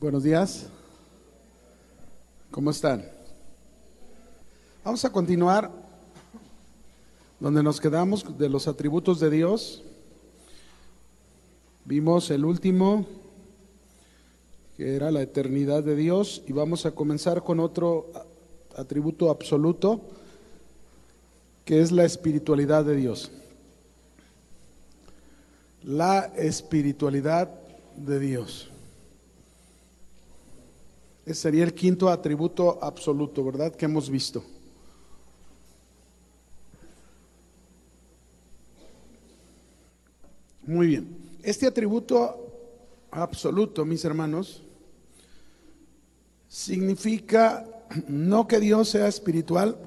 Buenos días. ¿Cómo están? Vamos a continuar donde nos quedamos de los atributos de Dios. Vimos el último, que era la eternidad de Dios, y vamos a comenzar con otro atributo absoluto, que es la espiritualidad de Dios. La espiritualidad de Dios. Ese sería el quinto atributo absoluto, ¿verdad? Que hemos visto. Muy bien. Este atributo absoluto, mis hermanos, significa no que Dios sea espiritual,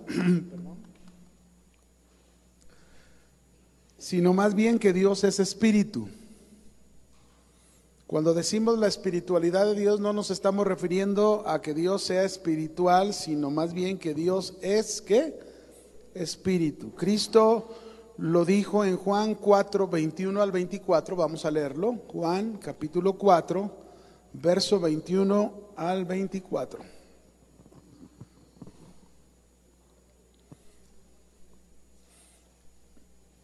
sino más bien que Dios es espíritu. Cuando decimos la espiritualidad de Dios, no nos estamos refiriendo a que Dios sea espiritual, sino más bien que Dios es, ¿qué? Espíritu. Cristo lo dijo en Juan 4, 21 al 24, vamos a leerlo. Juan capítulo 4, verso 21 al 24.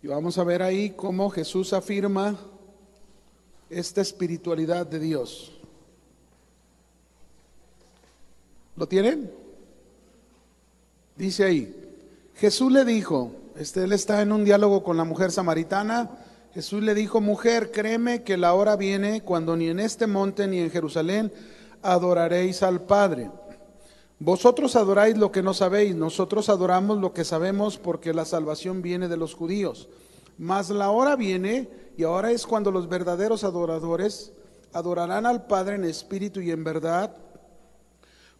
Y vamos a ver ahí cómo Jesús afirma esta espiritualidad de Dios. ¿Lo tienen? Dice ahí, Jesús le dijo, él está en un diálogo con la mujer samaritana. Jesús le dijo: mujer, créeme que la hora viene cuando ni en este monte ni en Jerusalén adoraréis al Padre. Vosotros adoráis lo que no sabéis, nosotros adoramos lo que sabemos, porque la salvación viene de los judíos. Mas la hora viene, y ahora es cuando los verdaderos adoradores adorarán al Padre en espíritu y en verdad,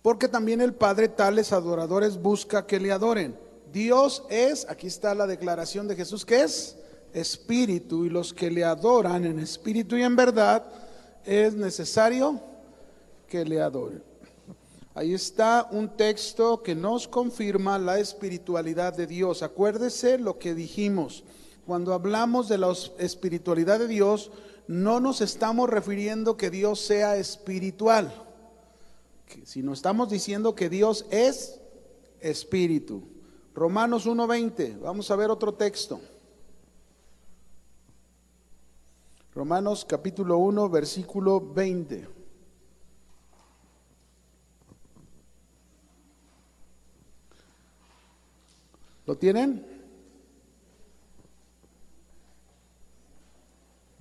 porque también el Padre tales adoradores busca que le adoren. Dios es, aquí está la declaración de Jesús, que es espíritu, y los que le adoran en espíritu y en verdad es necesario que le adoren. Ahí está un texto que nos confirma la espiritualidad de Dios. Acuérdese lo que dijimos. Cuando hablamos de la espiritualidad de Dios, no nos estamos refiriendo que Dios sea espiritual, sino estamos diciendo que Dios es espíritu. Romanos 1:20, vamos a ver otro texto. Romanos capítulo 1, versículo 20. ¿Lo tienen?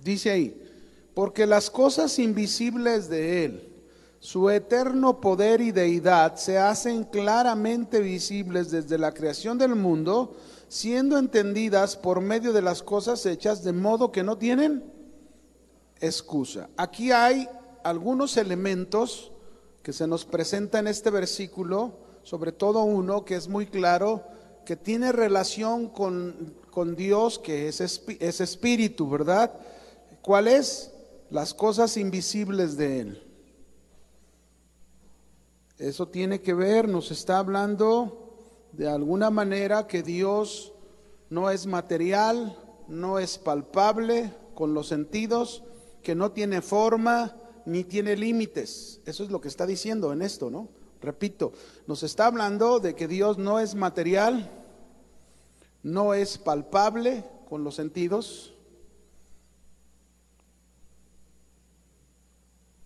Dice ahí, porque las cosas invisibles de Él, su eterno poder y deidad, se hacen claramente visibles desde la creación del mundo, siendo entendidas por medio de las cosas hechas, de modo que no tienen excusa. Aquí hay algunos elementos que se nos presenta en este versículo, sobre todo uno que es muy claro, que tiene relación con Dios, que es espíritu, ¿verdad? ¿Cuál es? Las cosas invisibles de Él. Eso tiene que ver, nos está hablando de alguna manera que Dios no es material, no es palpable con los sentidos, que no tiene forma ni tiene límites. Eso es lo que está diciendo en esto, ¿no? Repito, nos está hablando de que Dios no es material, no es palpable con los sentidos,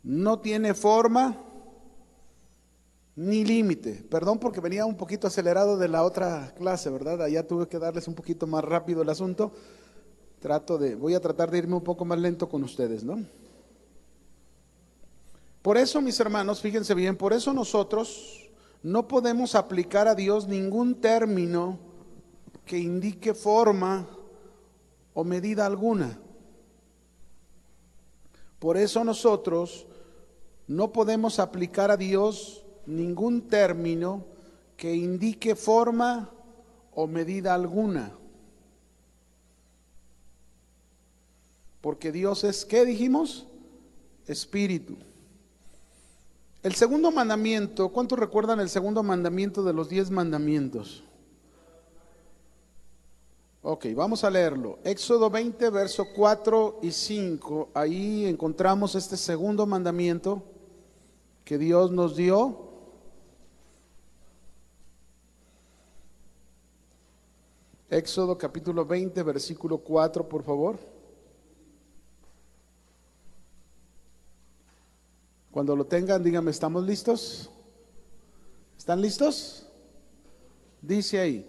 no tiene forma ni límite. Perdón porque venía un poquito acelerado de la otra clase, ¿verdad? Allá tuve que darles un poquito más rápido el asunto. Voy a tratar de irme un poco más lento con ustedes, ¿no? Por eso, mis hermanos, fíjense bien, por eso nosotros no podemos aplicar a Dios ningún término que indique forma o medida alguna. Por eso nosotros no podemos aplicar a Dios ningún término que indique forma o medida alguna. Porque Dios es, ¿qué dijimos? Espíritu. El segundo mandamiento, ¿cuántos recuerdan el segundo mandamiento de los 10 mandamientos? Ok, vamos a leerlo. Éxodo 20, verso 4 y 5. Ahí encontramos este segundo mandamiento. que Dios nos dio. Éxodo capítulo 20, versículo 4, por favor. Cuando lo tengan, díganme, ¿estamos listos? ¿Están listos? Dice ahí,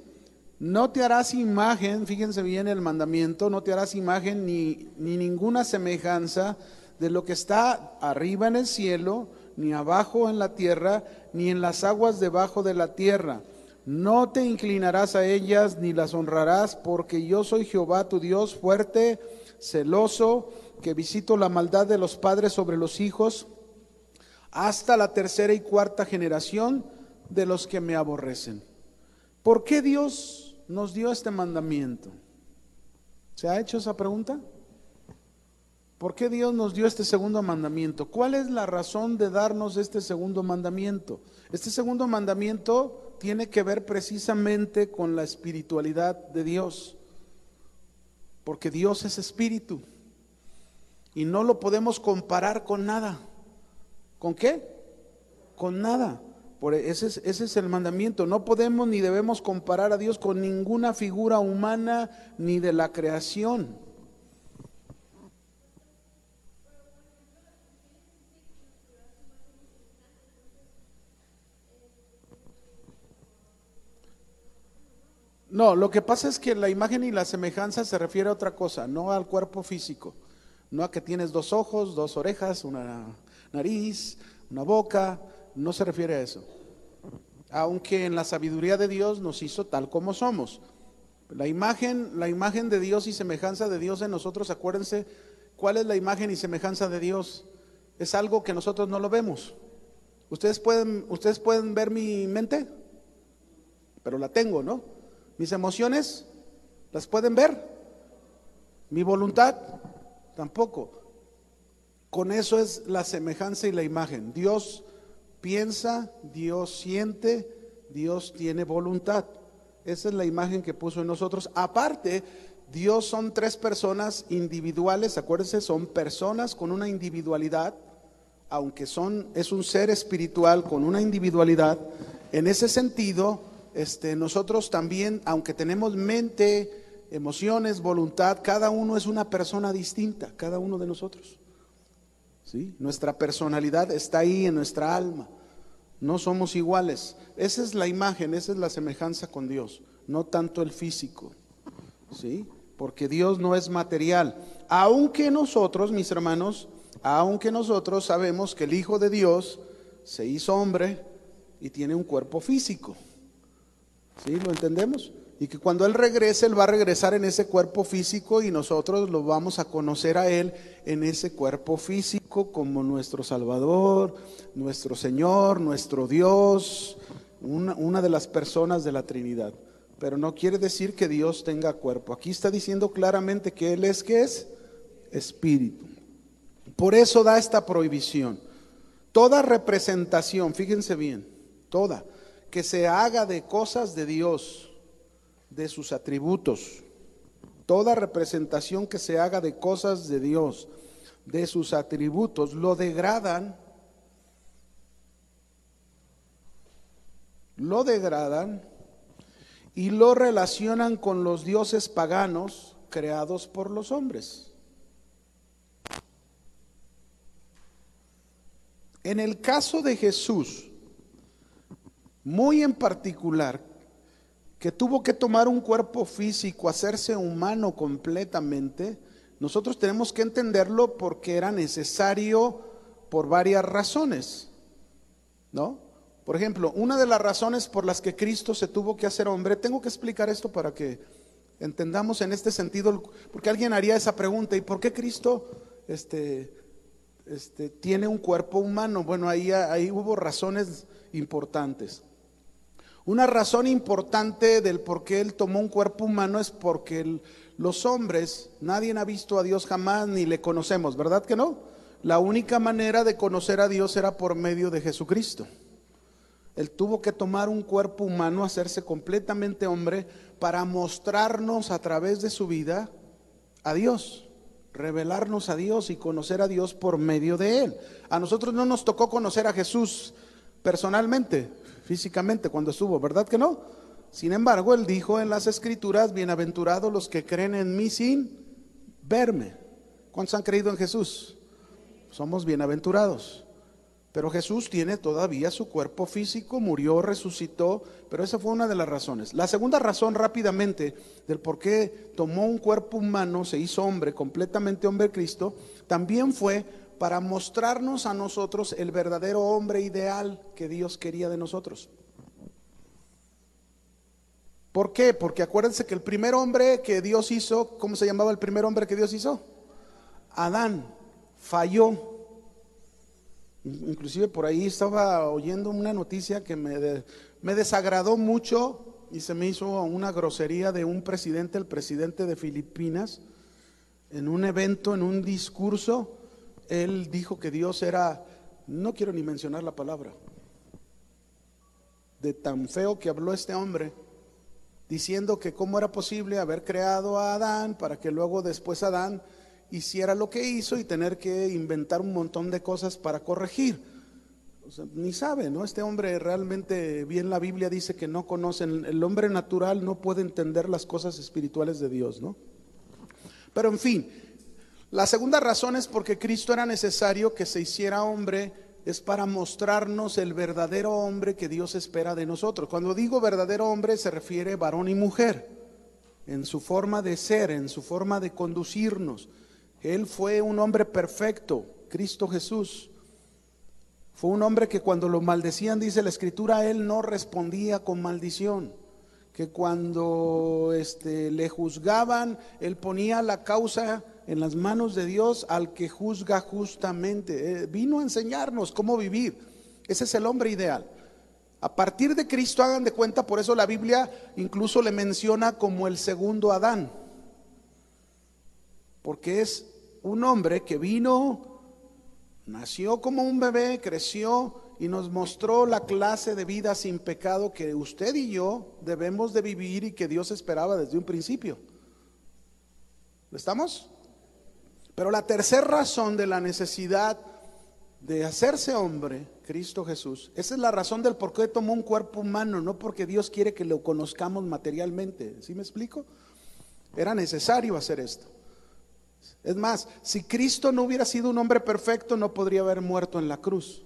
no te harás imagen, fíjense bien el mandamiento, no te harás imagen ni ninguna semejanza de lo que está arriba en el cielo, ni abajo en la tierra, ni en las aguas debajo de la tierra. No te inclinarás a ellas ni las honrarás, porque yo soy Jehová tu Dios, fuerte, celoso, que visito la maldad de los padres sobre los hijos, hasta la tercera y cuarta generación de los que me aborrecen. ¿Por qué Dios nos dio este mandamiento? ¿Se ha hecho esa pregunta? ¿Por qué Dios nos dio este segundo mandamiento? ¿Cuál es la razón de darnos este segundo mandamiento? Este segundo mandamiento tiene que ver precisamente con la espiritualidad de Dios, porque Dios es espíritu y no lo podemos comparar con nada. ¿Con qué? Con nada. Ese es el mandamiento. No podemos ni debemos comparar a Dios con ninguna figura humana ni de la creación. No, lo que pasa es que la imagen y la semejanza se refiere a otra cosa, no al cuerpo físico, no a que tienes dos ojos, dos orejas, una nariz, una boca, no se refiere a eso. Aunque en la sabiduría de Dios nos hizo tal como somos. La imagen de Dios y semejanza de Dios en nosotros, acuérdense, ¿cuál es la imagen y semejanza de Dios? Es algo que nosotros no lo vemos. Ustedes pueden ver mi mente, pero la tengo, ¿no? Mis emociones, ¿las pueden ver? Mi voluntad, tampoco. Con eso es la semejanza y la imagen. Dios piensa, Dios siente, Dios tiene voluntad. Esa es la imagen que puso en nosotros. Aparte, Dios son tres personas individuales, acuérdense, son personas con una individualidad, aunque es un ser espiritual con una individualidad. En ese sentido, nosotros también, aunque tenemos mente, emociones, voluntad, cada uno es una persona distinta, cada uno de nosotros. ¿Sí? Nuestra personalidad está ahí en nuestra alma, no somos iguales. Esa es la imagen, esa es la semejanza con Dios, no tanto el físico, ¿sí? Porque Dios no es material, aunque nosotros, mis hermanos, aunque nosotros sabemos que el Hijo de Dios se hizo hombre y tiene un cuerpo físico, ¿sí? ¿Lo entendemos? Y que cuando Él regrese, Él va a regresar en ese cuerpo físico y nosotros lo vamos a conocer a Él en ese cuerpo físico como nuestro Salvador, nuestro Señor, nuestro Dios, una de las personas de la Trinidad. Pero no quiere decir que Dios tenga cuerpo. Aquí está diciendo claramente que Él es, ¿qué es? Espíritu. Por eso da esta prohibición. Toda representación, fíjense bien, toda, que se haga de cosas de Dios, de sus atributos, toda representación que se haga de cosas de Dios, de sus atributos, lo degradan y lo relacionan con los dioses paganos creados por los hombres. En el caso de Jesús, muy en particular, que tuvo que tomar un cuerpo físico, hacerse humano completamente, nosotros tenemos que entenderlo porque era necesario por varias razones, ¿no? Por ejemplo, una de las razones por las que Cristo se tuvo que hacer hombre, tengo que explicar esto para que entendamos en este sentido, porque alguien haría esa pregunta, ¿y por qué Cristo tiene un cuerpo humano? Bueno, ahí hubo razones importantes. Una razón importante del por qué Él tomó un cuerpo humano es porque los hombres, nadie ha visto a Dios jamás ni le conocemos, ¿verdad que no? La única manera de conocer a Dios era por medio de Jesucristo. Él tuvo que tomar un cuerpo humano, hacerse completamente hombre para mostrarnos a través de su vida a Dios. revelarnos a Dios y conocer a Dios por medio de Él. A nosotros no nos tocó conocer a Jesús personalmente, físicamente, cuando estuvo, ¿verdad que no? Sin embargo, Él dijo en las Escrituras: bienaventurados los que creen en mí sin verme. ¿Cuántos han creído en Jesús? Somos bienaventurados. Pero Jesús tiene todavía su cuerpo físico, murió, resucitó, pero esa fue una de las razones. La segunda razón, rápidamente, del por qué tomó un cuerpo humano, se hizo hombre, completamente hombre Cristo, también fue para mostrarnos a nosotros el verdadero hombre ideal que Dios quería de nosotros. ¿Por qué? Porque acuérdense que el primer hombre que Dios hizo, ¿cómo se llamaba el primer hombre que Dios hizo? Adán. Falló. Inclusive por ahí estaba oyendo una noticia que me desagradó mucho y se me hizo una grosería de un presidente, el presidente de Filipinas, en un evento, en un discurso. Él dijo que Dios era, no quiero ni mencionar la palabra, de tan feo que habló este hombre, diciendo que cómo era posible haber creado a Adán para que luego después Adán hiciera lo que hizo y tener que inventar un montón de cosas para corregir. O sea, ni sabe, ¿no? Este hombre realmente, bien la Biblia dice que no conocen, el hombre natural no puede entender las cosas espirituales de Dios, ¿no? Pero en fin, la segunda razón es porque Cristo era necesario que se hiciera hombre, es para mostrarnos el verdadero hombre que Dios espera de nosotros. Cuando digo verdadero hombre se refiere varón y mujer, en su forma de ser, en su forma de conducirnos. Él fue un hombre perfecto, Cristo Jesús. Fue un hombre que cuando lo maldecían, dice la Escritura, Él no respondía con maldición. Que cuando le juzgaban, Él ponía la causa en las manos de Dios al que juzga justamente. Vino a enseñarnos cómo vivir. Ese es el hombre ideal. A partir de Cristo, hagan de cuenta, por eso la Biblia incluso le menciona como el segundo Adán. Porque es un hombre que vino, nació como un bebé, creció y nos mostró la clase de vida sin pecado que usted y yo debemos de vivir y que Dios esperaba desde un principio. ¿Estamos? Pero la tercera razón de la necesidad de hacerse hombre, Cristo Jesús, esa es la razón del por qué tomó un cuerpo humano, no porque Dios quiere que lo conozcamos materialmente. ¿Sí me explico? Era necesario hacer esto. Es más, si Cristo no hubiera sido un hombre perfecto, no podría haber muerto en la cruz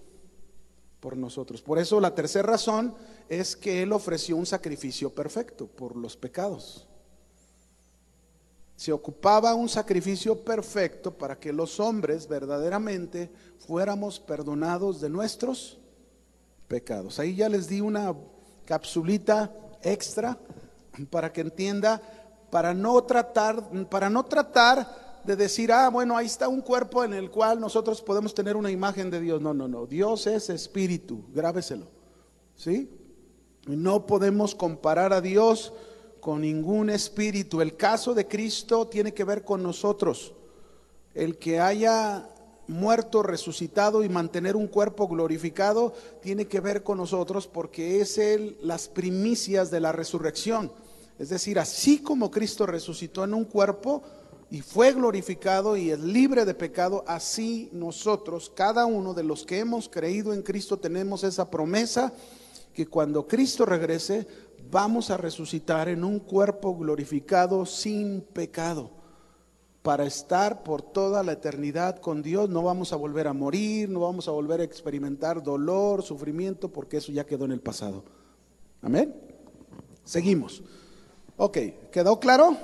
por nosotros. Por eso la tercera razón es que Él ofreció un sacrificio perfecto por los pecados. Se ocupaba un sacrificio perfecto para que los hombres verdaderamente fuéramos perdonados de nuestros pecados. Ahí ya les di una capsulita extra para que entienda, para no tratar de decir, bueno, ahí está un cuerpo en el cual nosotros podemos tener una imagen de Dios. No, Dios es espíritu, grábeselo, ¿sí? No podemos comparar a Dios con ningún espíritu. El caso de Cristo tiene que ver con nosotros. El que haya muerto, resucitado y mantener un cuerpo glorificado tiene que ver con nosotros, porque es las primicias de la resurrección. Es decir, así como Cristo resucitó en un cuerpo y fue glorificado y es libre de pecado, así nosotros, cada uno de los que hemos creído en Cristo, tenemos esa promesa que cuando Cristo regrese vamos a resucitar en un cuerpo glorificado sin pecado, para estar por toda la eternidad con Dios. No vamos a volver a morir, no vamos a volver a experimentar dolor, sufrimiento, porque eso ya quedó en el pasado. Amén. Seguimos. Ok, ¿quedó claro?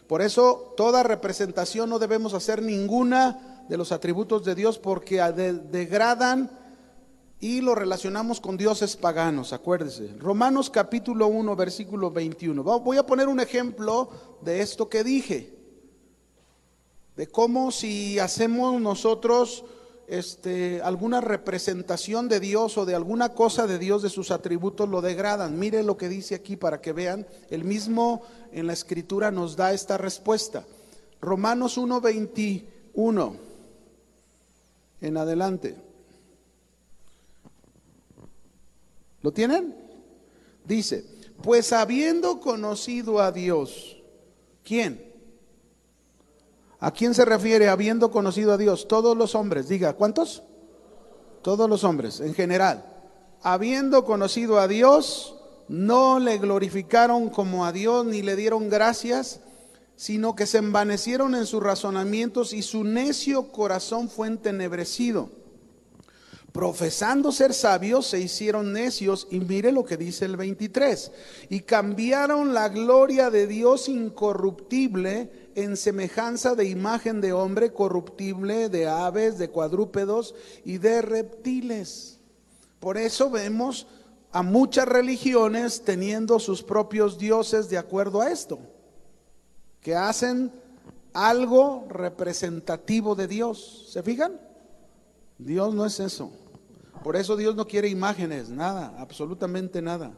Por eso toda representación no debemos hacer ninguna de los atributos de Dios, porque degradan y lo relacionamos con dioses paganos. Acuérdese, Romanos capítulo 1 versículo 21. Voy a poner un ejemplo de esto que dije, de cómo si hacemos nosotros alguna representación de Dios o de alguna cosa de Dios, de sus atributos, lo degradan. Mire lo que dice aquí para que vean. El mismo en la Escritura nos da esta respuesta. Romanos 1:21 en adelante. ¿Lo tienen? Dice, pues habiendo conocido a Dios, ¿quién? ¿A quién se refiere habiendo conocido a Dios? Todos los hombres, diga, ¿cuántos? Todos los hombres, en general. Habiendo conocido a Dios, no le glorificaron como a Dios, ni le dieron gracias, sino que se envanecieron en sus razonamientos y su necio corazón fue entenebrecido. Profesando ser sabios, se hicieron necios, y mire lo que dice el 23, y cambiaron la gloria de Dios incorruptible en semejanza de imagen de hombre corruptible, de aves, de cuadrúpedos y de reptiles. Por eso vemos a muchas religiones teniendo sus propios dioses de acuerdo a esto, que hacen algo representativo de Dios. ¿Se fijan? Dios no es eso. Por eso Dios no quiere imágenes, nada, absolutamente nada.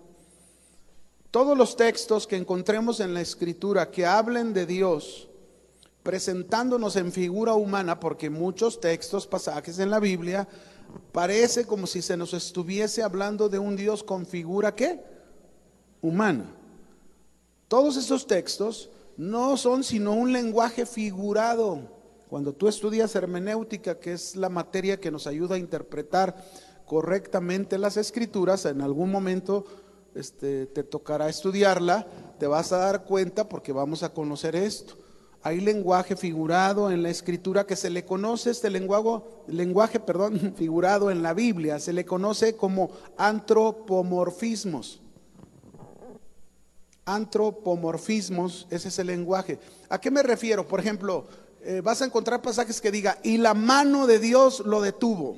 Todos los textos que encontremos en la Escritura que hablen de Dios presentándonos en figura humana, porque muchos textos, pasajes en la Biblia, parece como si se nos estuviese hablando de un Dios con figura, ¿qué? Humana. Todos esos textos no son sino un lenguaje figurado. Cuando tú estudias hermenéutica, que es la materia que nos ayuda a interpretar correctamente las Escrituras, en algún momento te tocará estudiarla, te vas a dar cuenta porque vamos a conocer esto. Hay lenguaje figurado en la Escritura que se le conoce, lenguaje figurado en la Biblia, se le conoce como antropomorfismos. Antropomorfismos, ese es el lenguaje. ¿A qué me refiero? Por ejemplo, vas a encontrar pasajes que diga, y la mano de Dios lo detuvo.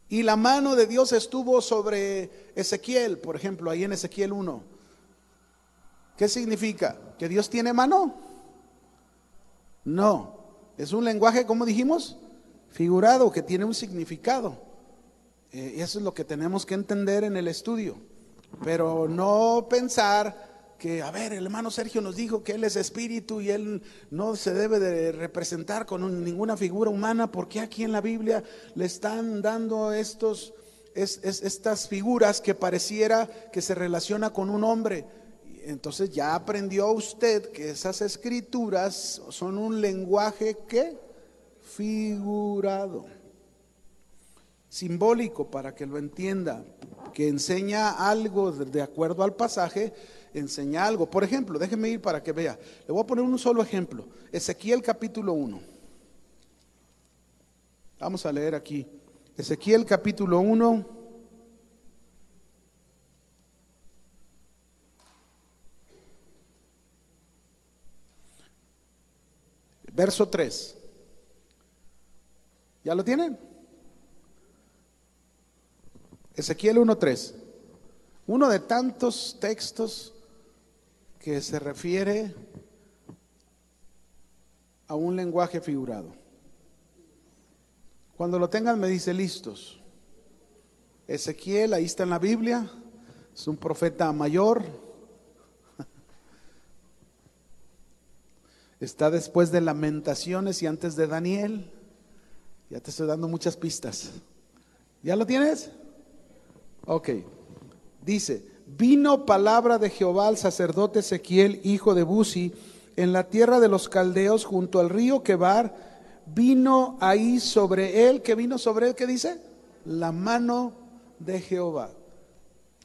Y la mano de Dios estuvo sobre Ezequiel, por ejemplo, ahí en Ezequiel 1. ¿Qué significa? ¿Que Dios tiene mano? No, es un lenguaje, ¿cómo dijimos? Figurado, que tiene un significado. Y eso es lo que tenemos que entender en el estudio. Pero no pensar que, a ver, el hermano Sergio nos dijo que él es espíritu y él no se debe de representar con ninguna figura humana. ¿Por qué aquí en la Biblia le están dando estas figuras que pareciera que se relaciona con un hombre? Entonces ya aprendió usted que esas escrituras son un lenguaje ¿qué? Figurado, simbólico, para que lo entienda, que enseña algo de acuerdo al pasaje, enseña algo. Por ejemplo, déjeme ir para que vea. Le voy a poner un solo ejemplo. Ezequiel capítulo 1. Vamos a leer aquí. Ezequiel capítulo 1. Verso 3. ¿Ya lo tienen? Ezequiel 1:3. Uno de tantos textos que se refiere a un lenguaje figurado. Cuando lo tengan me dice listos. Ezequiel, ahí está en la Biblia, es un profeta mayor. Está después de Lamentaciones y antes de Daniel. Ya te estoy dando muchas pistas. ¿Ya lo tienes? Ok. Dice, vino palabra de Jehová al sacerdote Ezequiel, hijo de Buzi, en la tierra de los caldeos, junto al río Quebar. Vino ahí sobre él, ¿qué vino sobre él? ¿Qué dice? La mano de Jehová.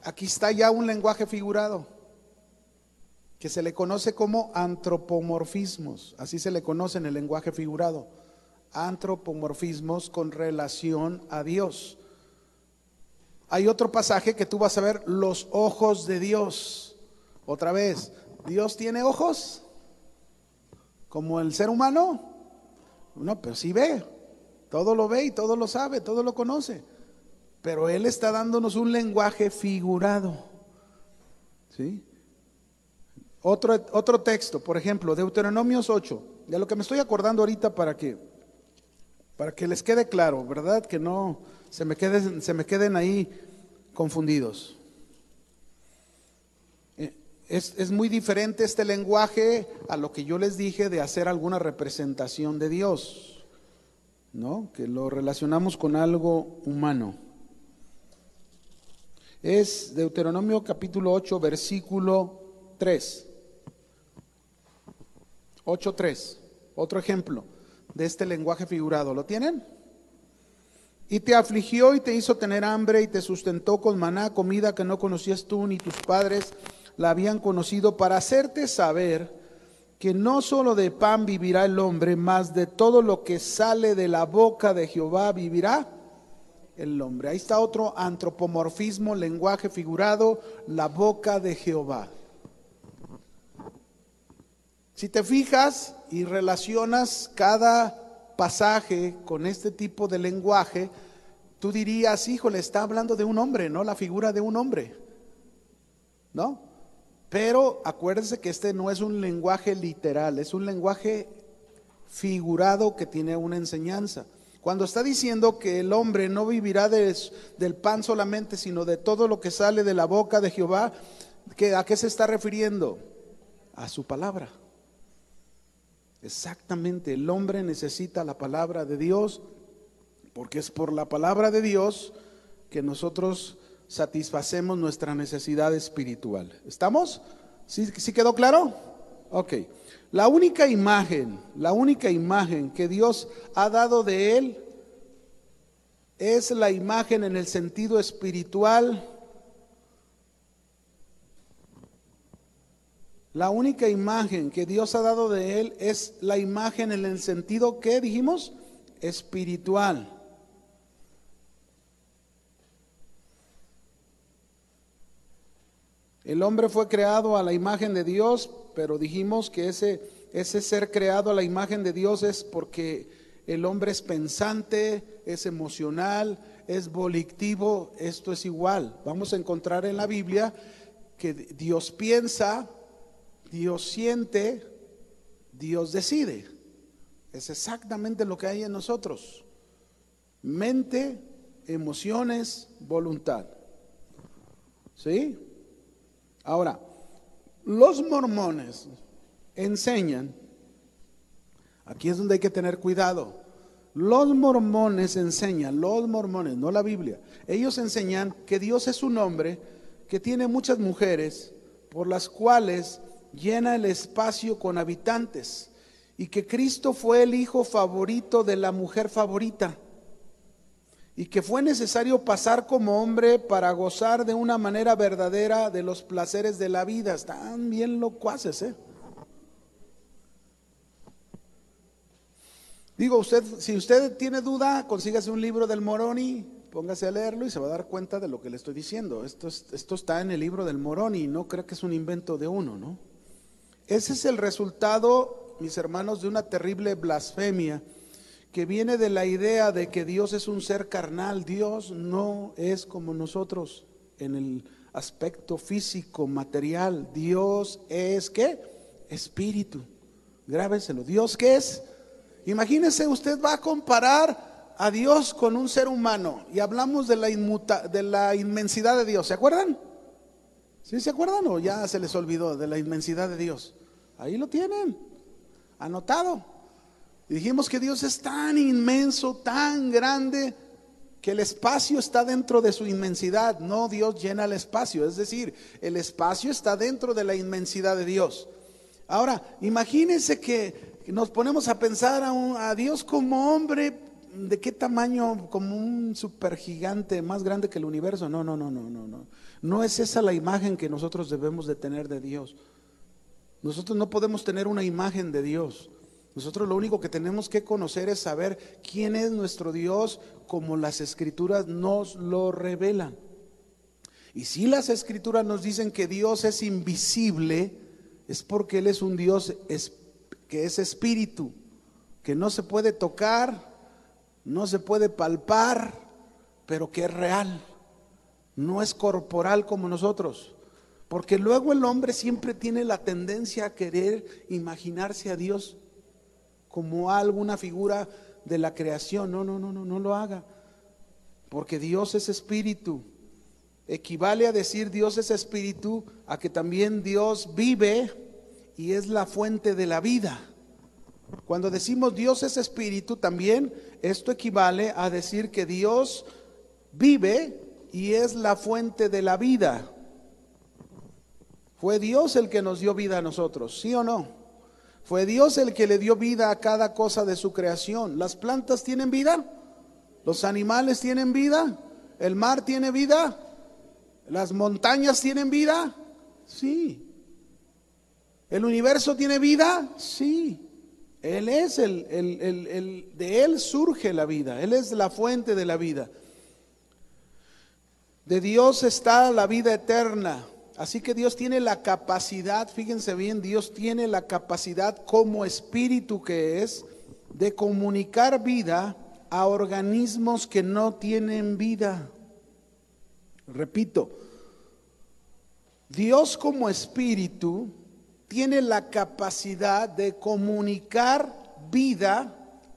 Aquí está ya un lenguaje figurado, que se le conoce como antropomorfismos. Así se le conoce en el lenguaje figurado. Antropomorfismos con relación a Dios. Hay otro pasaje que tú vas a ver, los ojos de Dios. Otra vez, ¿Dios tiene ojos? ¿Como el ser humano? No, pero sí ve. Todo lo ve y todo lo sabe, todo lo conoce. Pero Él está dándonos un lenguaje figurado. ¿Sí? Otro texto, por ejemplo, Deuteronomios 8. De lo que me estoy acordando ahorita para que les quede claro, ¿verdad? Que no se me queden ahí confundidos. Es muy diferente este lenguaje a lo que yo les dije de hacer alguna representación de Dios, ¿no? Que lo relacionamos con algo humano. Es Deuteronomio capítulo 8, versículo 3. 8:3. Otro ejemplo de este lenguaje figurado, ¿lo tienen? Y te afligió y te hizo tener hambre y te sustentó con maná, comida que no conocías tú ni tus padres la habían conocido, para hacerte saber que no solo de pan vivirá el hombre, mas de todo lo que sale de la boca de Jehová vivirá el hombre. Ahí está otro antropomorfismo, lenguaje figurado, la boca de Jehová. Si te fijas y relacionas cada pasaje con este tipo de lenguaje, tú dirías, híjole, está hablando de un hombre, ¿no? La figura de un hombre, ¿no? Pero acuérdense que este no es un lenguaje literal, es un lenguaje figurado que tiene una enseñanza. Cuando está diciendo que el hombre no vivirá del pan solamente, sino de todo lo que sale de la boca de Jehová, ¿a qué se está refiriendo? A su palabra. Exactamente, el hombre necesita la palabra de Dios, porque es por la palabra de Dios que nosotros satisfacemos nuestra necesidad espiritual. ¿Estamos? ¿Sí quedó claro? Ok. La única imagen que Dios ha dado de Él es la imagen en el sentido espiritual. La única imagen que Dios ha dado de Él es la imagen en el sentido, ¿qué dijimos? Espiritual. El hombre fue creado a la imagen de Dios, pero dijimos que ese ser creado a la imagen de Dios es porque el hombre es pensante, es emocional, es volitivo. Esto es igual. Vamos a encontrar en la Biblia que Dios piensa, Dios siente, Dios decide. Es exactamente lo que hay en nosotros: mente, emociones, voluntad. ¿Sí? Ahora, los mormones enseñan, aquí es donde hay que tener cuidado. Los mormones enseñan, no la Biblia, ellos enseñan que Dios es un hombre que tiene muchas mujeres, por las cuales llena el espacio con habitantes, y que Cristo fue el hijo favorito de la mujer favorita, y que fue necesario pasar como hombre para gozar de una manera verdadera de los placeres de la vida. Están bien locuaces, ¿eh? Digo, si usted tiene duda, consígase un libro del Moroni, póngase a leerlo y se va a dar cuenta de lo que le estoy diciendo. Esto está en el libro del Moroni, no creo que es un invento de uno, ¿no? Ese es el resultado, mis hermanos, de una terrible blasfemia que viene de la idea de que Dios es un ser carnal. Dios no es como nosotros en el aspecto físico, material. Dios es, ¿qué? Espíritu. Grábenselo. ¿Dios qué es? Imagínese, usted va a comparar a Dios con un ser humano y hablamos de la inmensidad de Dios. ¿Se acuerdan? ¿Sí se acuerdan o ya se les olvidó de la inmensidad de Dios? Ahí lo tienen, anotado. Y dijimos que Dios es tan inmenso, tan grande, que el espacio está dentro de su inmensidad. No, Dios llena el espacio, es decir, el espacio está dentro de la inmensidad de Dios. Ahora, imagínense que nos ponemos a pensar a Dios como hombre. ¿De qué tamaño? Como un supergigante, más grande que el universo. No. No es esa la imagen que nosotros debemos de tener de Dios. Nosotros no podemos tener una imagen de Dios. Nosotros lo único que tenemos que conocer es saber quién es nuestro Dios, como las Escrituras nos lo revelan. Y si las Escrituras nos dicen que Dios es invisible, es porque Él es un Dios que es espíritu, que no se puede tocar, no se puede palpar, pero que es real. No es corporal como nosotros. Porque luego el hombre siempre tiene la tendencia a querer imaginarse a Dios como alguna figura de la creación. No lo haga. Porque Dios es espíritu. Equivale a decir Dios es espíritu a que también Dios vive y es la fuente de la vida. Cuando decimos Dios es espíritu, también esto equivale a decir que Dios vive y es la fuente de la vida. Fue Dios el que nos dio vida a nosotros, ¿sí o no? Fue Dios el que le dio vida a cada cosa de su creación. ¿Las plantas tienen vida? ¿Los animales tienen vida? ¿El mar tiene vida? ¿Las montañas tienen vida? Sí. ¿El universo tiene vida? Sí. Él es de Él surge la vida. Él es la fuente de la vida. De Dios está la vida eterna. Así que Dios tiene la capacidad, fíjense bien, Dios tiene la capacidad como espíritu que es, de comunicar vida a organismos que no tienen vida. Repito, Dios como espíritu tiene la capacidad de comunicar vida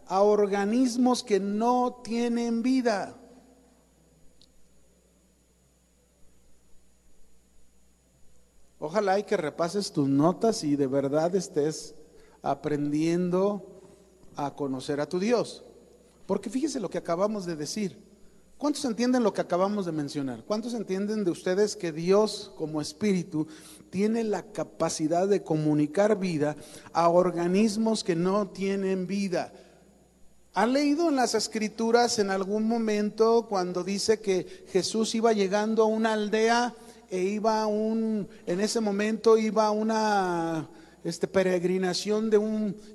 a organismos que no tienen vida. Ojalá y que repases tus notas y de verdad estés aprendiendo a conocer a tu Dios. Porque fíjese lo que acabamos de decir. ¿Cuántos entienden lo que acabamos de mencionar? ¿Cuántos entienden de ustedes que Dios como espíritu tiene la capacidad de comunicar vida a organismos que no tienen vida? ¿Han leído en las escrituras en algún momento cuando dice que Jesús iba llegando a una aldea en ese momento iba una peregrinación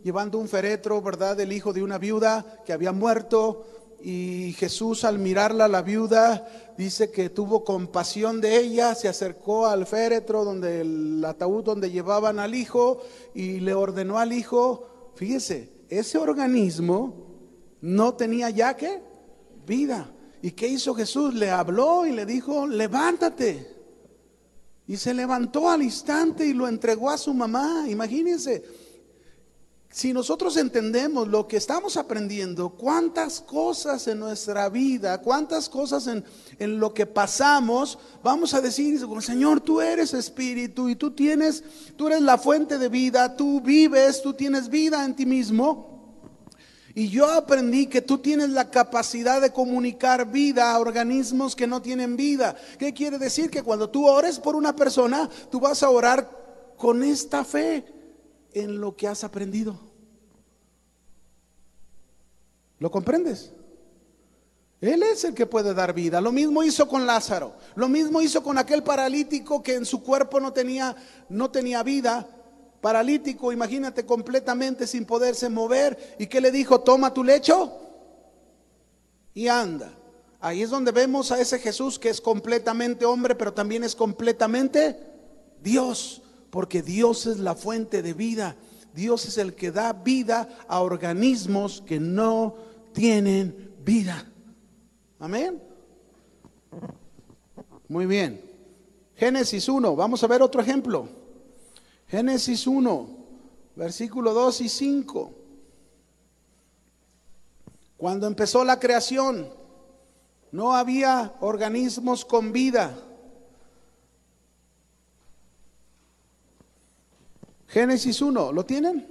llevando un féretro, ¿verdad? Del hijo de una viuda que había muerto, y Jesús, al mirarla, la viuda, dice que tuvo compasión de ella, se acercó al féretro, el ataúd donde llevaban al hijo, y le ordenó al hijo, fíjese, ese organismo no tenía ya ¿qué? Vida. ¿Y qué hizo Jesús? Le habló y le dijo, levántate. Y se levantó al instante y lo entregó a su mamá. Imagínense, si nosotros entendemos lo que estamos aprendiendo, cuántas cosas en nuestra vida, cuántas cosas en lo que pasamos, vamos a decir, Señor, tú eres espíritu y tú eres la fuente de vida, tú vives, tú tienes vida en ti mismo. Y yo aprendí que tú tienes la capacidad de comunicar vida a organismos que no tienen vida. ¿Qué quiere decir? Que cuando tú ores por una persona, tú vas a orar con esta fe en lo que has aprendido. ¿Lo comprendes? Él es el que puede dar vida. Lo mismo hizo con Lázaro. Lo mismo hizo con aquel paralítico que en su cuerpo no tenía vida. Paralítico, imagínate, completamente sin poderse mover. ¿Y qué le dijo? Toma tu lecho y anda. Ahí es donde vemos a ese Jesús que es completamente hombre, pero también es completamente Dios, porque Dios es la fuente de vida. Dios es el que da vida a organismos que no tienen vida. Amén. Muy bien. Génesis 1, vamos a ver otro ejemplo. Génesis 1, versículo 2 y 5. Cuando empezó la creación, no había organismos con vida. Génesis 1, ¿lo tienen?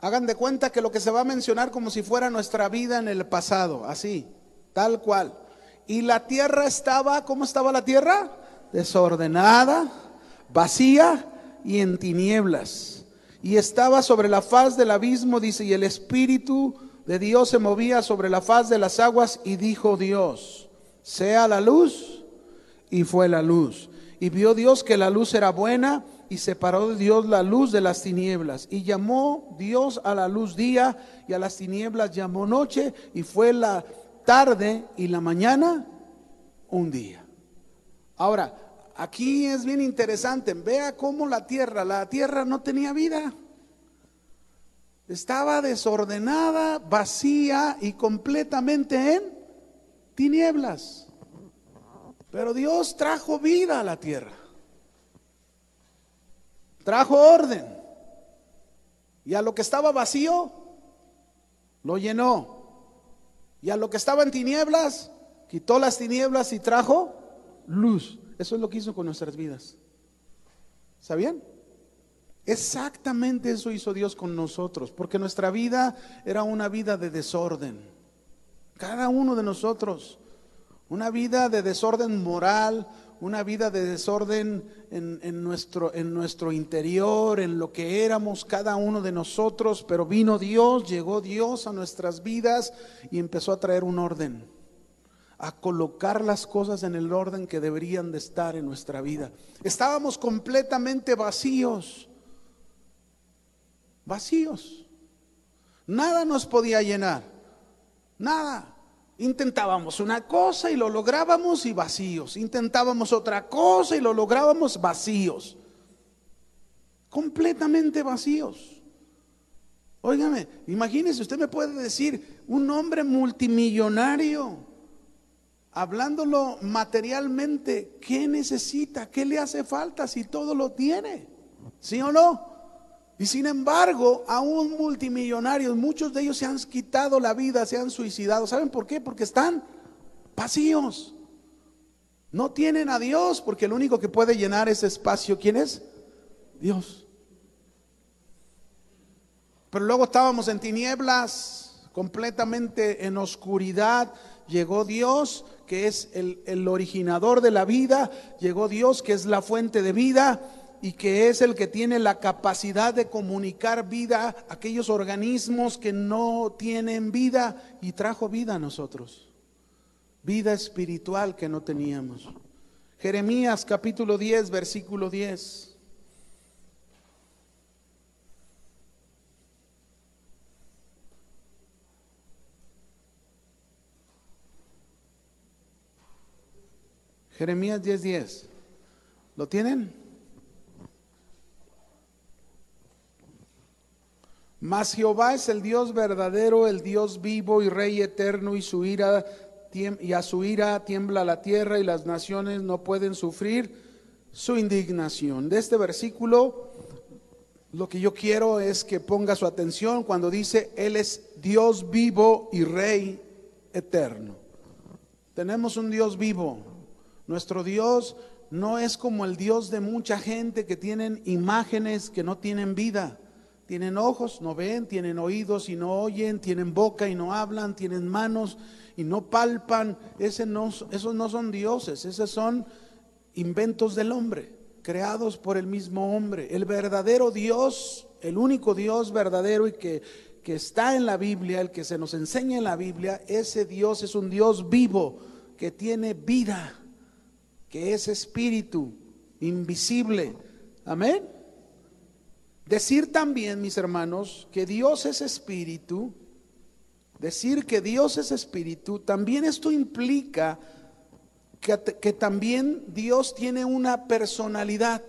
Hagan de cuenta que lo que se va a mencionar como si fuera nuestra vida en el pasado, así, tal cual. Y la tierra estaba, ¿cómo estaba la tierra? Desordenada, vacía y en tinieblas, y estaba sobre la faz del abismo, dice, y el Espíritu de Dios se movía sobre la faz de las aguas, y dijo Dios, sea la luz, y fue la luz. Y vio Dios que la luz era buena, y separó Dios la luz de las tinieblas, y llamó Dios a la luz día, y a las tinieblas llamó noche, y fue la tarde y la mañana un día. Ahora, aquí es bien interesante, vea cómo la tierra no tenía vida. Estaba desordenada, vacía y completamente en tinieblas. Pero Dios trajo vida a la tierra. Trajo orden. Y a lo que estaba vacío, lo llenó. Y a lo que estaba en tinieblas, quitó las tinieblas y trajo luz. Eso es lo que hizo con nuestras vidas. ¿Sabían? Exactamente eso hizo Dios con nosotros, porque nuestra vida era una vida de desorden. Cada uno de nosotros, una vida de desorden moral, una vida de desorden en nuestro interior, en lo que éramos cada uno de nosotros, pero vino Dios, llegó Dios a nuestras vidas y empezó a traer un orden, a colocar las cosas en el orden que deberían de estar en nuestra vida. Estábamos completamente vacíos, vacíos. Nada nos podía llenar, nada. Intentábamos una cosa y lo lográbamos y vacíos. Intentábamos otra cosa y lo lográbamos vacíos. Completamente vacíos. Óigame, imagínese, usted me puede decir, un hombre multimillonario, hablándolo materialmente, ¿qué necesita? ¿Qué le hace falta si todo lo tiene? ¿Sí o no? Y sin embargo, aún multimillonarios, muchos de ellos se han quitado la vida, se han suicidado. ¿Saben por qué? Porque están vacíos. No tienen a Dios, porque el único que puede llenar ese espacio, ¿quién es? Dios. Pero luego estábamos en tinieblas, completamente en oscuridad. Llegó Dios, que es el originador de la vida. Llegó Dios, que es la fuente de vida, y que es el que tiene la capacidad de comunicar vida a aquellos organismos que no tienen vida, y trajo vida a nosotros, vida espiritual que no teníamos. Jeremías capítulo 10, versículo 10. Jeremías 10, 10. ¿Lo tienen? Mas Jehová es el Dios verdadero, el Dios vivo y Rey eterno, y a su ira tiembla la tierra, y las naciones no pueden sufrir su indignación. De este versículo, lo que yo quiero es que ponga su atención cuando dice, Él es Dios vivo y Rey eterno. Tenemos un Dios vivo. Nuestro Dios no es como el Dios de mucha gente que tienen imágenes que no tienen vida. Tienen ojos, no ven, tienen oídos y no oyen, tienen boca y no hablan, tienen manos y no palpan. Esos no son dioses, esos son inventos del hombre, creados por el mismo hombre. El verdadero Dios, el único Dios verdadero y que está en la Biblia, el que se nos enseña en la Biblia, ese Dios es un Dios vivo, que tiene vida, que es espíritu, invisible. Amén. Decir también, mis hermanos, que Dios es espíritu, decir que Dios es espíritu, también esto implica que también Dios tiene una personalidad.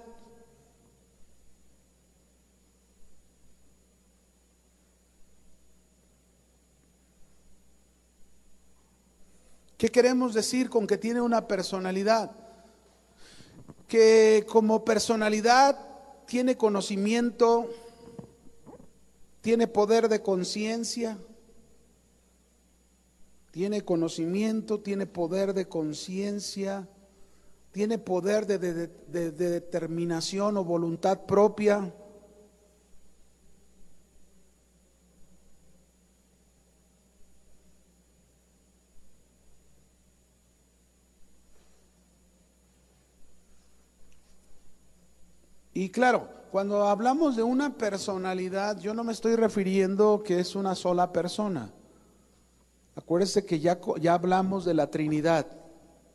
¿Qué queremos decir con que tiene una personalidad? Que como personalidad tiene conocimiento, tiene poder de conciencia, tiene conocimiento, tiene poder de conciencia, tiene poder de determinación o voluntad propia. Y claro, cuando hablamos de una personalidad, yo no me estoy refiriendo que es una sola persona. Acuérdese que ya hablamos de la Trinidad,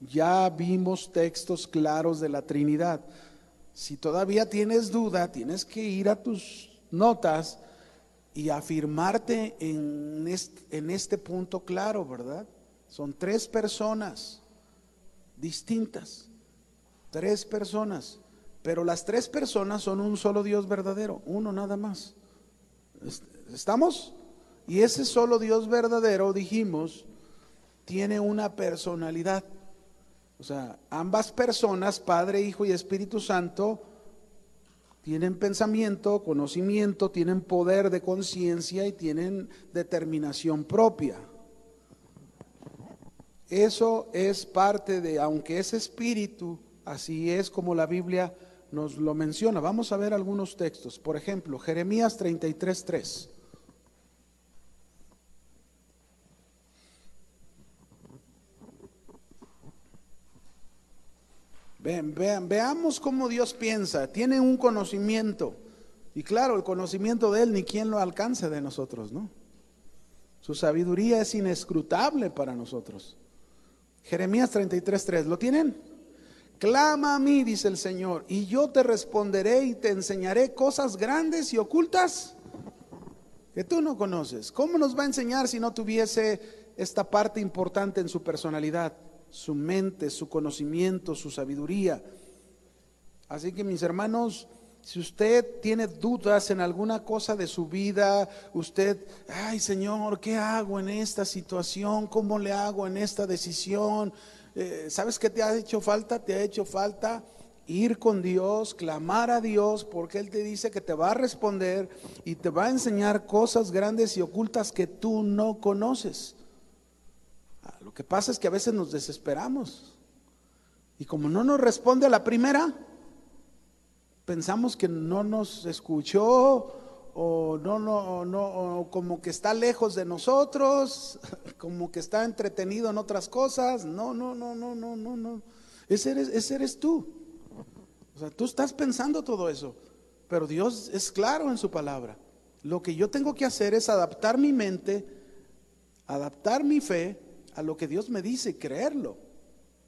ya vimos textos claros de la Trinidad. Si todavía tienes duda, tienes que ir a tus notas y afirmarte en este punto claro, ¿verdad? Son tres personas distintas, tres personas. Pero las tres personas son un solo Dios verdadero, uno nada más. ¿Estamos? Y ese solo Dios verdadero, dijimos, tiene una personalidad. O sea, ambas personas, Padre, Hijo y Espíritu Santo, tienen pensamiento, conocimiento, tienen poder de conciencia y tienen determinación propia. Eso es parte de, aunque es espíritu, así es como la Biblia nos lo menciona. Vamos a ver algunos textos. Por ejemplo, Jeremías 33:3. Veamos cómo Dios piensa. Tiene un conocimiento. Y claro, el conocimiento de Él ni quien lo alcance de nosotros, ¿no? Su sabiduría es inescrutable para nosotros. Jeremías 33:3, ¿lo tienen? Clama a mí, dice el Señor, y yo te responderé y te enseñaré cosas grandes y ocultas que tú no conoces. ¿Cómo nos va a enseñar si no tuviese esta parte importante en su personalidad? Su mente, su conocimiento, su sabiduría. Así que mis hermanos, si usted tiene dudas en alguna cosa de su vida, usted, ay Señor, ¿qué hago en esta situación? ¿Cómo le hago en esta decisión? ¿Sabes qué te ha hecho falta? Te ha hecho falta ir con Dios, clamar a Dios, porque Él te dice que te va a responder y te va a enseñar cosas grandes y ocultas que tú no conoces. Lo que pasa es que a veces nos desesperamos y como no nos responde a la primera, pensamos que no nos escuchó o o como que está lejos de nosotros, como que está entretenido en otras cosas. No. Ese eres tú. O sea, tú estás pensando todo eso, pero Dios es claro en su palabra. Lo que yo tengo que hacer es adaptar mi mente, adaptar mi fe a lo que Dios me dice y creerlo.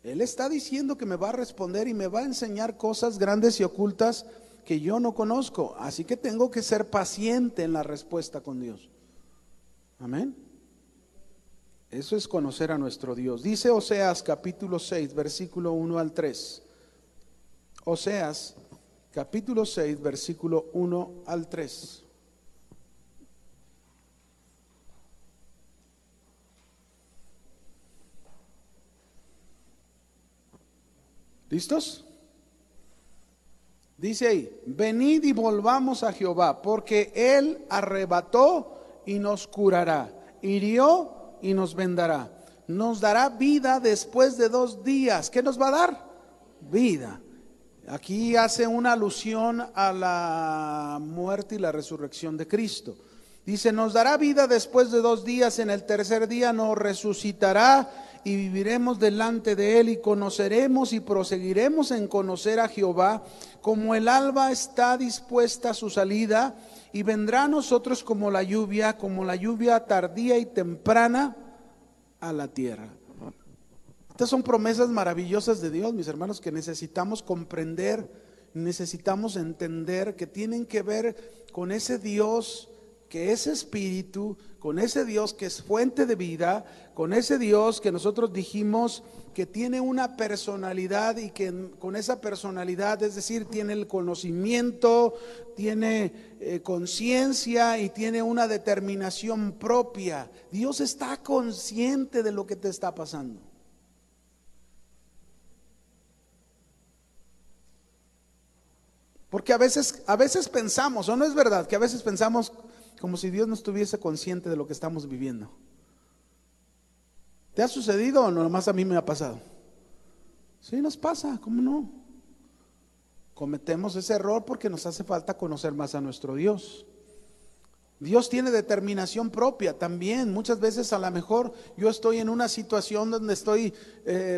Él está diciendo que me va a responder y me va a enseñar cosas grandes y ocultas que yo no conozco. Así que tengo que ser paciente en la respuesta con Dios. Amén. Eso es conocer a nuestro Dios. Dice Oseas capítulo 6, versículo 1 al 3. Oseas capítulo 6, versículo 1 al 3. ¿Listos? Dice ahí, venid y volvamos a Jehová, porque Él arrebató y nos curará, hirió y nos vendará, nos dará vida después de 2 días. ¿Qué nos va a dar? Vida. Aquí hace una alusión a la muerte y la resurrección de Cristo. Dice, nos dará vida después de 2 días, en el tercer día nos resucitará y viviremos delante de Él y conoceremos y proseguiremos en conocer a Jehová, como el alba está dispuesta a su salida y vendrá a nosotros como la lluvia tardía y temprana a la tierra. Estas son promesas maravillosas de Dios, mis hermanos, que necesitamos comprender, necesitamos entender, que tienen que ver con ese Dios que es espíritu, con ese Dios que es fuente de vida, con ese Dios que nosotros dijimos que tiene una personalidad y que con esa personalidad, es decir, tiene el conocimiento, tiene conciencia y tiene una determinación propia. Dios está consciente de lo que te está pasando. Porque a veces pensamos, o no es verdad, que a veces pensamos como si Dios no estuviese consciente de lo que estamos viviendo. ¿Te ha sucedido o no? Nomás a mí me ha pasado. Sí, nos pasa, ¿cómo no? Cometemos ese error porque nos hace falta conocer más a nuestro Dios. Dios tiene determinación propia también. Muchas veces a lo mejor yo estoy en una situación donde estoy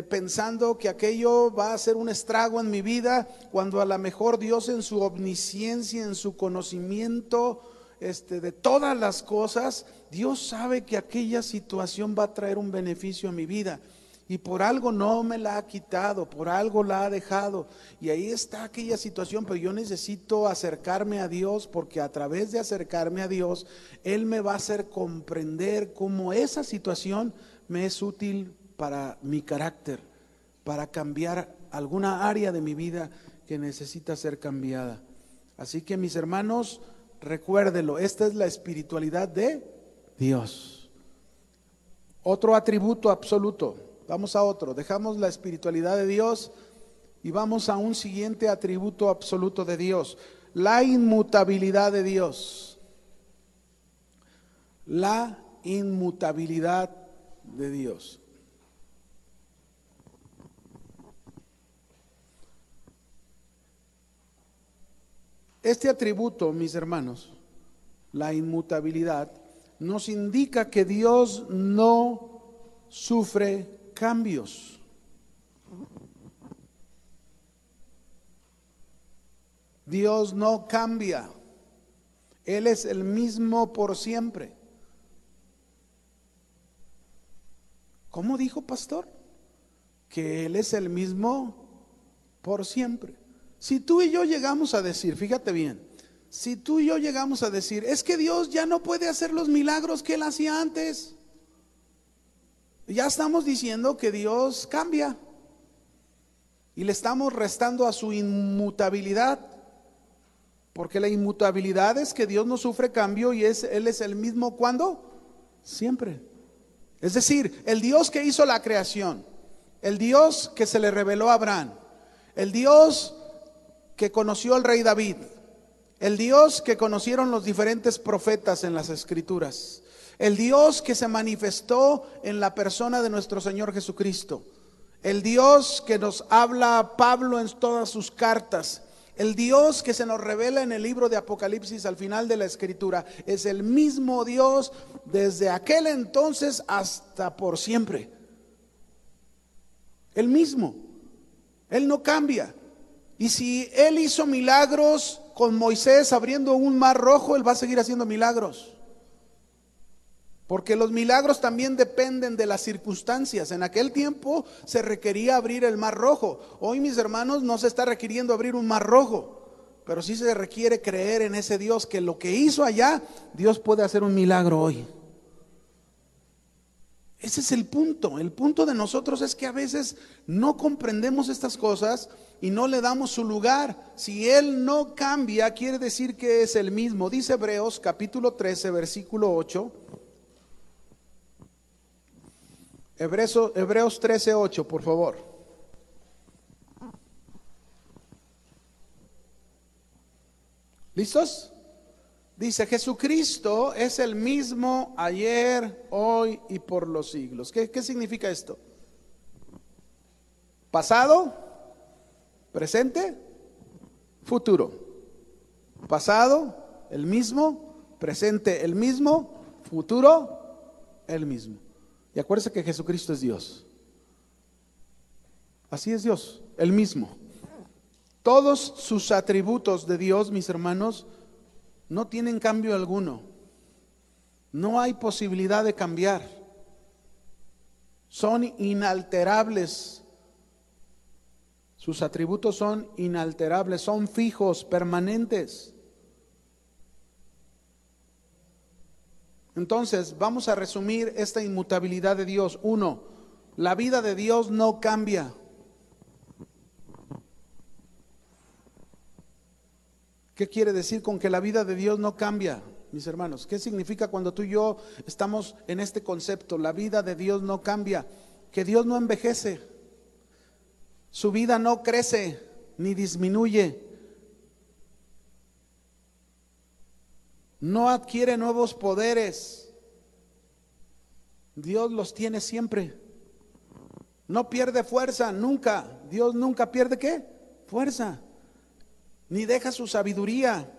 pensando que aquello va a hacer un estrago en mi vida, cuando a lo mejor Dios en su omnisciencia, en su conocimiento de todas las cosas, Dios sabe que aquella situación va a traer un beneficio a mi vida. Y por algo no me la ha quitado, por algo la ha dejado. Y ahí está aquella situación, pero yo necesito acercarme a Dios, porque a través de acercarme a Dios, Él me va a hacer comprender cómo esa situación me es útil para mi carácter, para cambiar alguna área de mi vida que necesita ser cambiada. Así que mis hermanos, recuérdelo, esta es la espiritualidad de Dios. Otro atributo absoluto. Vamos a otro, dejamos la espiritualidad de Dios y vamos a un siguiente atributo absoluto de Dios, la inmutabilidad de Dios. La inmutabilidad de Dios. Este atributo, mis hermanos, la inmutabilidad, nos indica que Dios no sufre cambios. Dios no cambia. Él es el mismo por siempre. ¿Cómo dijo, pastor? Que Él es el mismo por siempre. Si tú y yo llegamos a decir, fíjate bien, si tú y yo llegamos a decir, es que Dios ya no puede hacer los milagros que Él hacía antes, ya estamos diciendo que Dios cambia y le estamos restando a su inmutabilidad, porque la inmutabilidad es que Dios no sufre cambio y Él es el mismo. ¿Cuándo? Siempre. Es decir, el Dios que hizo la creación, el Dios que se le reveló a Abraham, el Dios que conoció al rey David, el Dios que conocieron los diferentes profetas en las Escrituras, el Dios que se manifestó en la persona de nuestro Señor Jesucristo, el Dios que nos habla Pablo en todas sus cartas, el Dios que se nos revela en el libro de Apocalipsis al final de la Escritura, es el mismo Dios desde aquel entonces hasta por siempre. El mismo. Él no cambia. Y si Él hizo milagros con Moisés abriendo un mar rojo, Él va a seguir haciendo milagros. Porque los milagros también dependen de las circunstancias. En aquel tiempo se requería abrir el mar rojo. Hoy, mis hermanos, no se está requiriendo abrir un mar rojo, pero sí se requiere creer en ese Dios, que lo que hizo allá, Dios puede hacer un milagro hoy. Ese es el punto. El punto de nosotros es que a veces no comprendemos estas cosas y no le damos su lugar. Si Él no cambia, quiere decir que es el mismo. Dice Hebreos capítulo 13, versículo 8. Hebreos 13, 8, por favor. ¿Listos? Dice, Jesucristo es el mismo ayer, hoy y por los siglos. ¿Qué significa esto? Pasado, presente, futuro. Pasado, el mismo, presente, el mismo, futuro, el mismo. Y acuérdense que Jesucristo es Dios. Así es Dios, el mismo. Todos sus atributos de Dios, mis hermanos, no tienen cambio alguno. No hay posibilidad de cambiar. Son inalterables. Sus atributos son inalterables, son fijos, permanentes. Entonces, vamos a resumir esta inmutabilidad de Dios. 1, la vida de Dios no cambia. ¿Qué quiere decir con que la vida de Dios no cambia, mis hermanos? ¿Qué significa cuando tú y yo estamos en este concepto? La vida de Dios no cambia, que Dios no envejece, su vida no crece ni disminuye, no adquiere nuevos poderes. Dios los tiene siempre. No pierde fuerza, nunca. Dios nunca pierde ¿qué? Fuerza. Ni deja su sabiduría.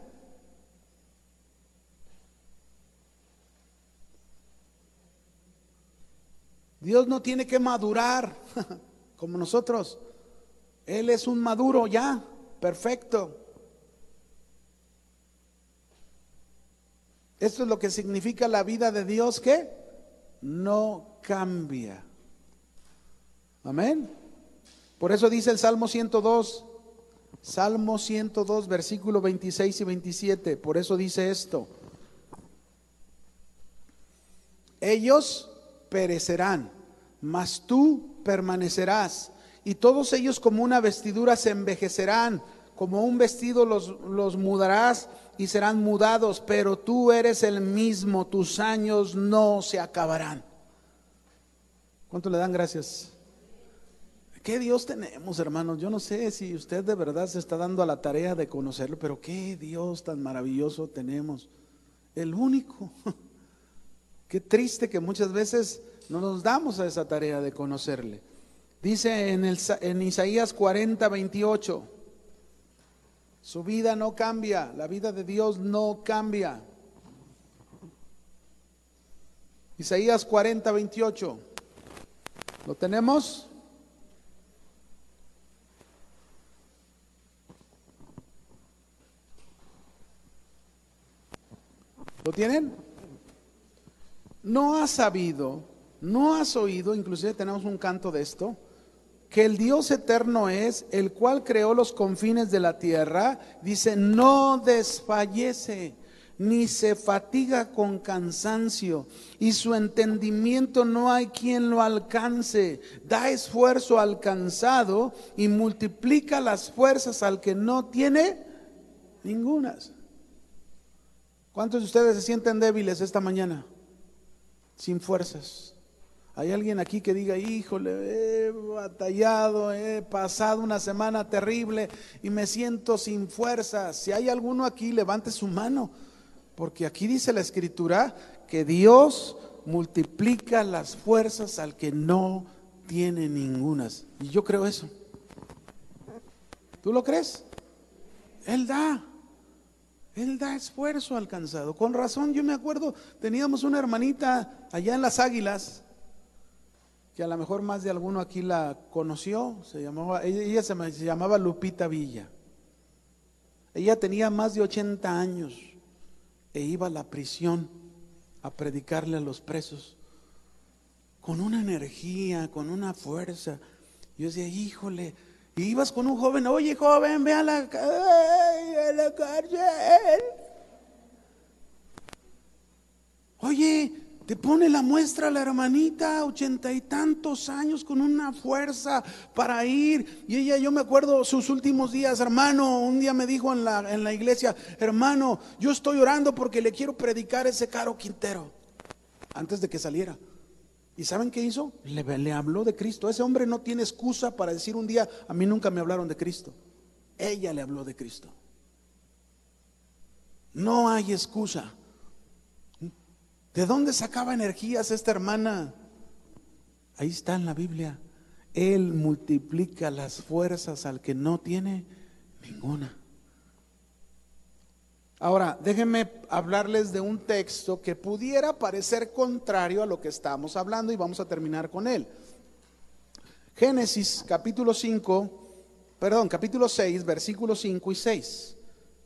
Dios no tiene que madurar como nosotros. Él es un maduro ya, perfecto. Esto es lo que significa la vida de Dios, que no cambia. Amén. Por eso dice el Salmo 102. Salmo 102, versículo 26 y 27. Por eso dice esto: ellos perecerán, mas tú permanecerás, y todos ellos como una vestidura se envejecerán, como un vestido los mudarás y serán mudados, pero tú eres el mismo, tus años no se acabarán. ¿Cuánto le dan gracias? ¿Qué Dios tenemos, hermanos? Yo no sé si usted de verdad se está dando a la tarea de conocerlo, pero qué Dios tan maravilloso tenemos. El único. Qué triste que muchas veces no nos damos a esa tarea de conocerle. Dice en Isaías 40, 28, su vida no cambia, la vida de Dios no cambia. Isaías 40, 28. ¿Lo tenemos? ¿Lo tienen? No has sabido, no has oído, inclusive tenemos un canto de esto, que el Dios eterno es, el cual creó los confines de la tierra, dice, no desfallece, ni se fatiga con cansancio, y su entendimiento no hay quien lo alcance. Da esfuerzo al cansado y multiplica las fuerzas al que no tiene ningunas. ¿Cuántos de ustedes se sienten débiles esta mañana? Sin fuerzas. ¿Hay alguien aquí que diga, híjole, he batallado, he pasado una semana terrible y me siento sin fuerzas? Si hay alguno aquí, levante su mano, porque aquí dice la Escritura que Dios multiplica las fuerzas al que no tiene ningunas. Y yo creo eso. ¿Tú lo crees? Él da esfuerzo al cansado. Con razón, yo me acuerdo, teníamos una hermanita allá en Las Águilas, que a lo mejor más de alguno aquí la conoció. Ella se llamaba Lupita Villa. Ella tenía más de 80 años e iba a la prisión a predicarle a los presos con una energía, con una fuerza. Yo decía, híjole, y ibas con un joven, oye joven, ve a la cárcel. Oye, te pone la muestra la hermanita, 80 y tantos años, con una fuerza para ir. Y ella, yo me acuerdo sus últimos días, hermano, un día me dijo en la iglesia, hermano, yo estoy orando porque le quiero predicar ese Caro Quintero, antes de que saliera. ¿Y saben qué hizo? Le habló de Cristo. Ese hombre no tiene excusa para decir un día, a mí nunca me hablaron de Cristo. Ella le habló de Cristo. No hay excusa. ¿De dónde sacaba energías esta hermana? Ahí está en la Biblia. Él multiplica las fuerzas al que no tiene ninguna. Ahora, déjenme hablarles de un texto que pudiera parecer contrario a lo que estamos hablando y vamos a terminar con él. Génesis capítulo 6, versículos 5 y 6.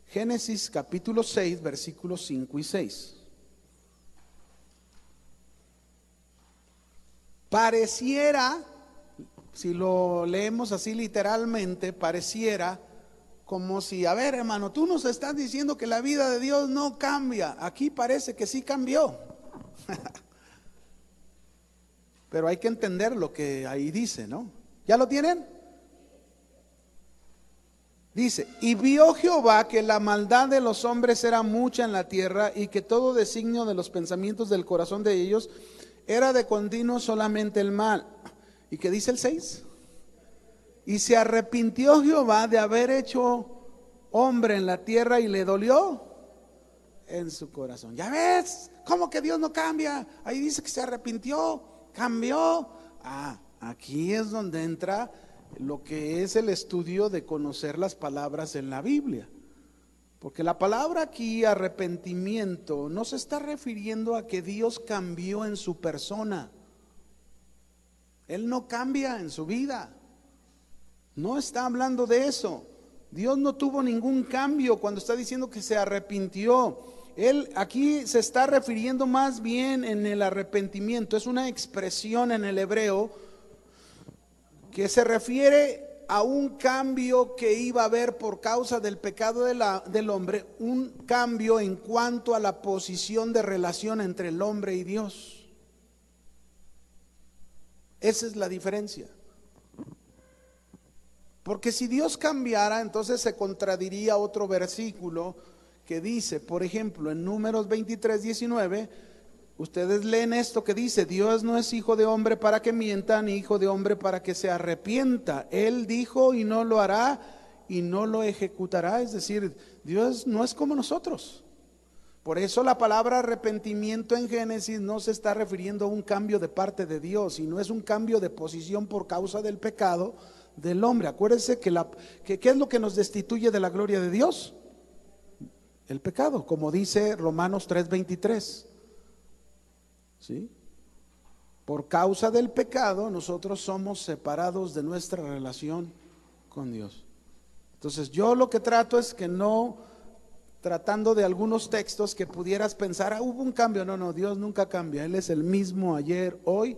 Génesis capítulo 6, versículos 5 y 6. Pareciera, si lo leemos así literalmente, pareciera como si, a ver hermano, tú nos estás diciendo que la vida de Dios no cambia. Aquí parece que sí cambió. Pero hay que entender lo que ahí dice, ¿no? ¿Ya lo tienen? Dice, y vio Jehová que la maldad de los hombres era mucha en la tierra y que todo designio de los pensamientos del corazón de ellos era de continuo solamente el mal. ¿Y qué dice el 6? Y se arrepintió Jehová de haber hecho hombre en la tierra y le dolió en su corazón. ¿Ya ves? ¿Cómo que Dios no cambia? Ahí dice que se arrepintió, cambió. Aquí es donde entra lo que es el estudio de conocer las palabras en la Biblia. Porque la palabra aquí, arrepentimiento, no se está refiriendo a que Dios cambió en su persona. Él no cambia en su vida. No está hablando de eso. Dios no tuvo ningún cambio cuando está diciendo que se arrepintió. Él aquí se está refiriendo más bien en el arrepentimiento. Es una expresión en el hebreo que se refiere a un cambio que iba a haber por causa del pecado del hombre, un cambio en cuanto a la posición de relación entre el hombre y Dios. Esa es la diferencia. Porque si Dios cambiara, entonces se contradiría otro versículo que dice, por ejemplo, en Números 23:19, ustedes leen esto que dice, Dios no es hijo de hombre para que mienta, ni hijo de hombre para que se arrepienta. Él dijo y no lo hará y no lo ejecutará. Es decir, Dios no es como nosotros. Por eso la palabra arrepentimiento en Génesis no se está refiriendo a un cambio de parte de Dios, sino es un cambio de posición por causa del pecado del hombre. Acuérdense que ¿qué es lo que nos destituye de la gloria de Dios? El pecado, como dice Romanos 3:23. ¿Sí? Por causa del pecado nosotros somos separados de nuestra relación con Dios. Entonces yo lo que trato es que no tratando de algunos textos que pudieras pensar, hubo un cambio. No, no, Dios nunca cambia. Él es el mismo ayer, hoy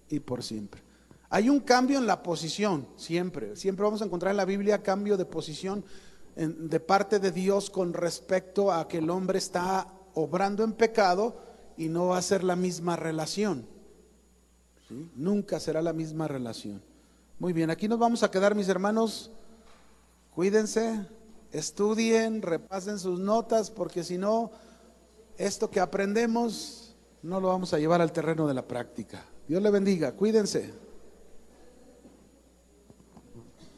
y por siempre. Hay un cambio en la posición, siempre. Siempre vamos a encontrar en la Biblia cambio de posición de parte de Dios con respecto a que el hombre está obrando en pecado y no va a ser la misma relación. ¿Sí? Nunca será la misma relación. Muy bien, aquí nos vamos a quedar, mis hermanos. Cuídense, estudien, repasen sus notas, porque si no, esto que aprendemos no lo vamos a llevar al terreno de la práctica. Dios le bendiga, cuídense.